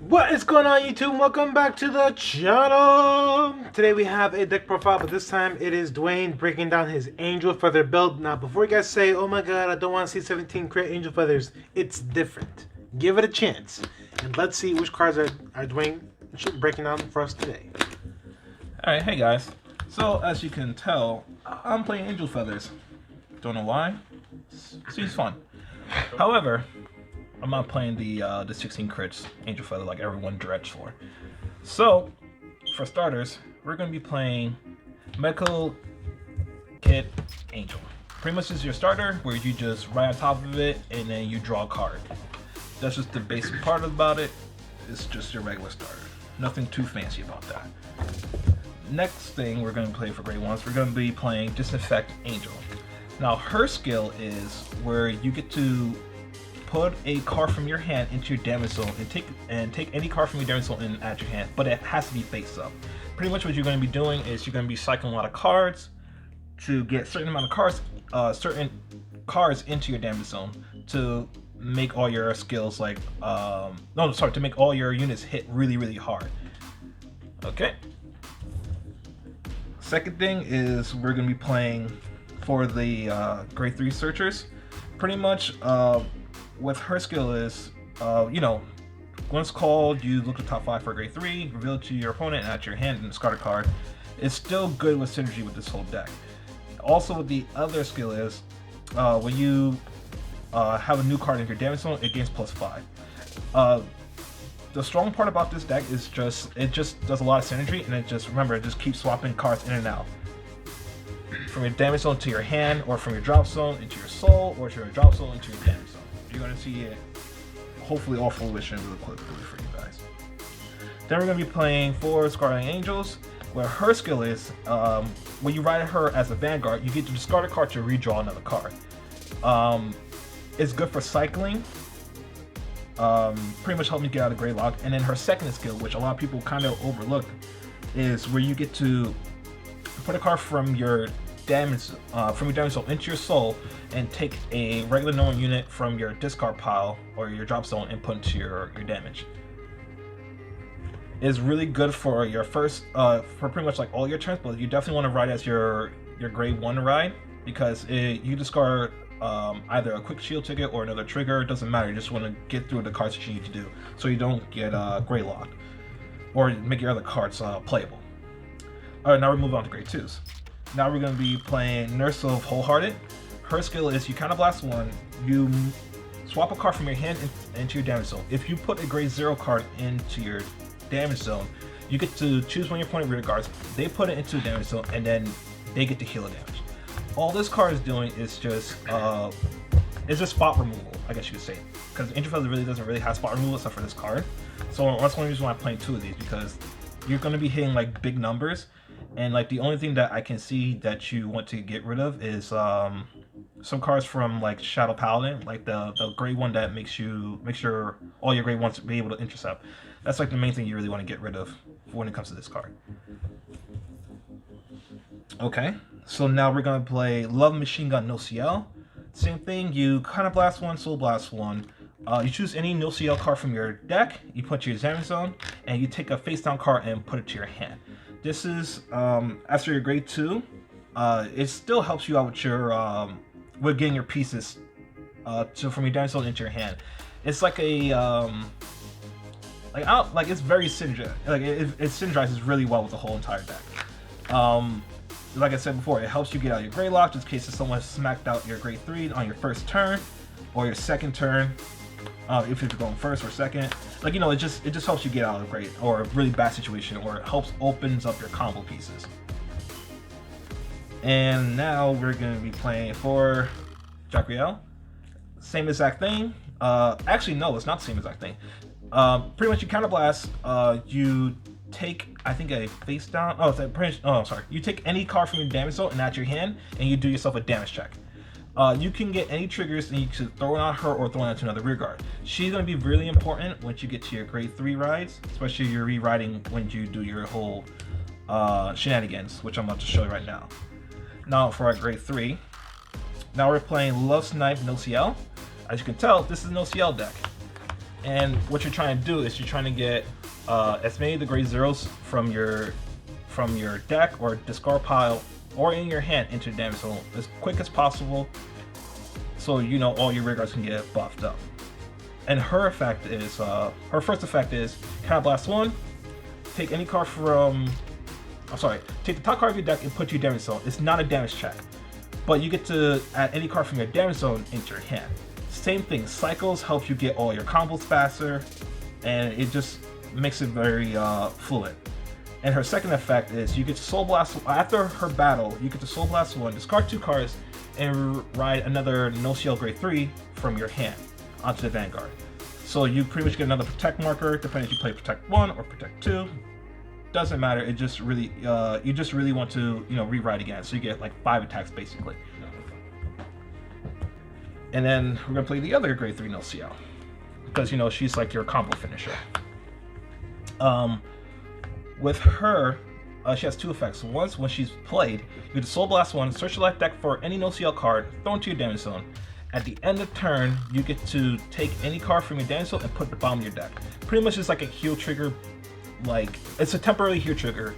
What is going on, YouTube? Welcome back to the channel. Today we have a deck profile, but this time it is Dwayne breaking down his Angel Feather build. Now, before you guys say, oh my god, I don't want to see 17 create Angel Feathers, it's different. Give it a chance, and let's see which cards are Dwayne breaking down for us today. Alright, hey guys. So, as you can tell, I'm playing Angel Feathers. Don't know why. Seems fun. However, I'm not playing the 16 crits Angel Feather like everyone dreads for. So, for starters, we're going to be playing Medical Kit Angel. Pretty much is your starter, where you just right on top of it, and then you draw a card. That's just the basic part about it. It's just your regular starter. Nothing too fancy about that. Next thing we're going to play for grade 1s, we're going to be playing Disinfect Angel. Now, her skill is where you get to put a card from your hand into your damage zone and take any card from your damage zone and add to your hand, but it has to be face up. Pretty much what you're going to be doing is you're going to be cycling a lot of cards to get certain amount of cards into your damage zone to make all your skills to make all your units hit really hard. Okay. Second thing is we're going to be playing for the grade 3 searchers. Pretty much what her skill is, when it's called, you look at the top 5 for grade 3, reveal it to your opponent, add to your hand, and discard a card. It's still good with synergy with this whole deck. Also, the other skill is when you have a new card in your damage zone, it gains +5. The strong part about this deck is it just does a lot of synergy, and it just keeps swapping cards in and out. From your damage zone to your hand, or from your drop zone into your soul, or to your drop zone into your damage zone. You're going to see it hopefully all fruition really quickly for you guys. Then we're going to be playing for Scarlet Angels, where her skill is, when you ride her as a Vanguard, you get to discard a card to redraw another card. It's good for cycling, pretty much helping you get out of Gradelock. And then her second skill, which a lot of people kind of overlook, is where you get to put a card from your damage zone into your soul and take a regular known unit from your discard pile or your drop zone and put into your damage. It's really good for your first for pretty much like all your turns, but you definitely want to ride as your grade 1 ride, because you discard either a quick shield ticket or another trigger. It doesn't matter, you just want to get through the cards that you need to do so you don't get grade locked or make your other cards playable. Alright, now we're moving on to grade 2s. Now we're going to be playing Nurse of Wholehearted. Her skill is you counterblast 1, you swap a card from your hand into your damage zone. If you put a grade 0 card into your damage zone, you get to choose one of your opponent's rear guards, they put it into a damage zone, and then they get to heal the damage. All this card is doing is just spot removal, I guess you could say. Because Angel Feather really doesn't have spot removal except for this card. So that's one reason why I'm playing 2 of these, because you're going to be hitting like big numbers. And like the only thing that I can see that you want to get rid of is some cards from like Shadow Paladin, like the grade 1 that makes sure all your grade 1s be able to intercept. That's like the main thing you really want to get rid of when it comes to this card. Okay, so now we're gonna play Love Machine Gun Nociel. Same thing, you kind of blast 1, soul blast 1. You choose any Nociel card from your deck, you put to your damage zone, and you take a face down card and put it to your hand. This is after your grade 2. It still helps you out with your with getting your pieces from your damage zone into your hand. It's like a it's very synergistic. Like it synergizes really well with the whole entire deck. Like I said before, it helps you get out your Gradelock just in case someone smacked out your grade 3 on your first turn or your second turn. If you're going first or second, it just helps you get out of a great or a really bad situation, or it opens up your combo pieces. And now we're going to be playing for Gradelock. Same exact thing. Actually, no, it's not the same exact thing. Pretty much you counterblast. You take, I think, a face down. You take any card from your damage zone and add to your hand, and you do yourself a damage check. You can get any triggers and you can throw it on her or throw it onto another rear guard. She's going to be really important once you get to your grade 3 rides, especially your re-riding when you do your whole shenanigans, which I'm about to show you right now. Now for our grade 3, now we're playing Love Snipe Nociel. As you can tell, this is a Nociel deck. And what you're trying to do is you're trying to get as many of the grade zeros from your deck or discard pile or in your hand into the damage zone as quick as possible, so you know all your rear guards can get buffed up. And her effect is her first effect is Counterblast 1. Take any card from take the top card of your deck and put your damage zone. It's not a damage check, but you get to add any card from your damage zone into your hand. Same thing, cycles help you get all your combos faster, and it just makes it very fluid. And her second effect is you get to Soul Blast after her battle. You get to Soul Blast 1, discard 2 cards, and ride another Nociel grade 3 from your hand onto the Vanguard. So you pretty much get another Protect marker, depending if you play Protect 1 or Protect 2. Doesn't matter. It just really you just really want to rewrite again, so you get like 5 attacks basically. And then we're gonna play the other grade 3 Nociel, because she's like your combo finisher. With her, she has 2 effects. Once when she's played, you get to Soul Blast 1, search your left deck for any Nociel card, throw into your damage zone. At the end of turn, you get to take any card from your damage zone and put it at the bottom of your deck. Pretty much it's like a heal trigger, like it's a temporary heal trigger,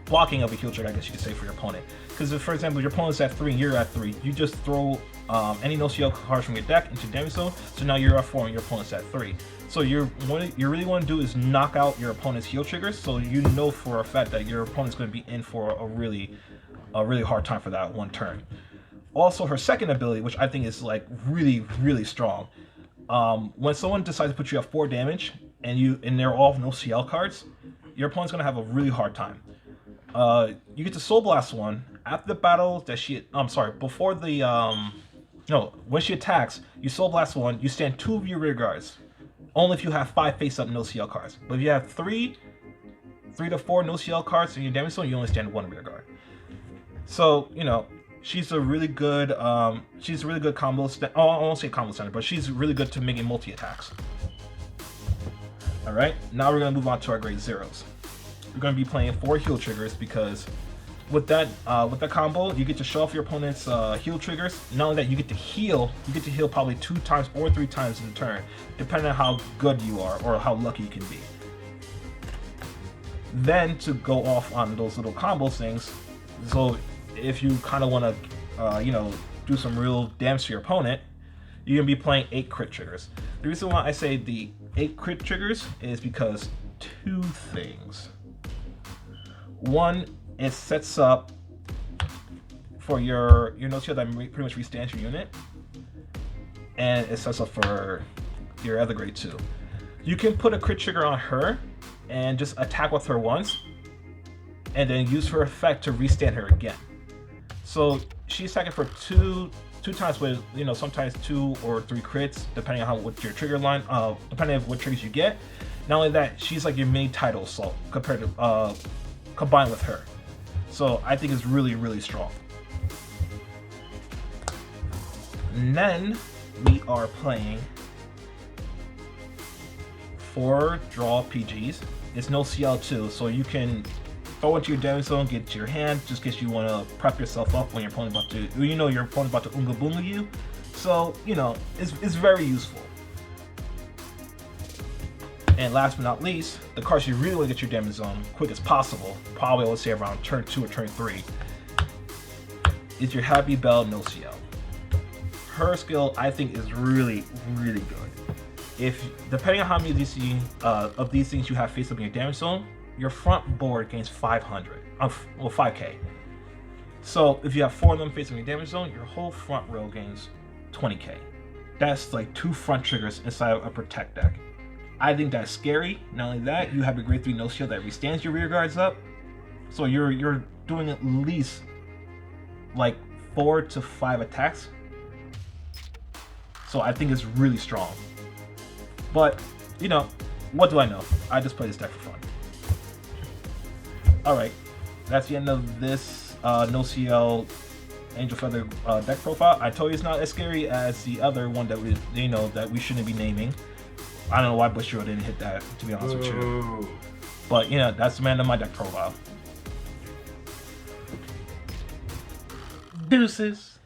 blocking of a heal trigger, I guess you could say, for your opponent. Because if, for example, your opponent's at 3 and you're at 3, you just throw any Nociel cards from your deck into your damage zone, so now you're at 4 and your opponent's at 3. So what you really want to do is knock out your opponent's heal triggers, so you know for a fact that your opponent's going to be in for a really hard time for that one turn. Also, her second ability, which I think is like really strong, when someone decides to put you at 4 damage and they're all Nociel cards, your opponent's gonna have a really hard time. You get to Soul Blast 1 after the battle that before the when she attacks, you Soul Blast 1, you stand 2 of your rear guards. Only if you have 5 face-up Nociel cards. But if you have 3 to 4 Nociel cards in your damage zone, you only stand 1 rear guard. So she's a really good combo. I won't say combo center, but she's really good to making multi attacks. All right, now we're gonna move on to our grade zeros. We're gonna be playing 4 heal triggers, because with that combo, you get to show off your opponent's heal triggers. Not only that, you get to heal probably 2 times or 3 times in the turn, depending on how good you are or how lucky you can be. Then to go off on those little combo things, so if you kind of want to, do some real damage to your opponent, you're gonna be playing 8 crit triggers. The reason why I say the 8 crit triggers is because 2 things. One, it sets up for your Nociel that pretty much restands your unit, and it sets up for your other grade 2. You can put a crit trigger on her and just attack with her once, and then use her effect to restand her again. So she's attacking for two times with sometimes 2 or 3 crits, depending on what your trigger line, depending on what triggers you get. Not only that, she's like your main title assault compared to combined with her. So I think it's really strong. And then we are playing 4 draw PGs. It's Nociel 2, so you can throw into your damage zone, get to your hand, just in case you want to prep yourself up when your opponent about to, your opponent about to Oonga Boonga you. So, it's very useful. And last but not least, the cards you really want to get your damage zone quick as possible, probably I would say around turn 2 or turn 3, is your Happy Bell Nociel. Her skill, I think, is really good. If depending on how many of these things you have face up in your damage zone, your front board gains 5k. So if you have 4 of them facing your damage zone, your whole front row gains 20k. That's like 2 front triggers inside of a protect deck. I think that's scary. Not only that, you have a grade 3 Nociel that restands your rear guards up, so you're doing at least like 4 to 5 attacks. So I think it's really strong. But what do I know? I just play this deck for fun. Alright, that's the end of this Nociel Angel Feather deck profile. I told you it's not as scary as the other one that we shouldn't be naming. I don't know why Bushiro didn't hit that, to be honest with you. But that's the man of my deck profile. Deuces.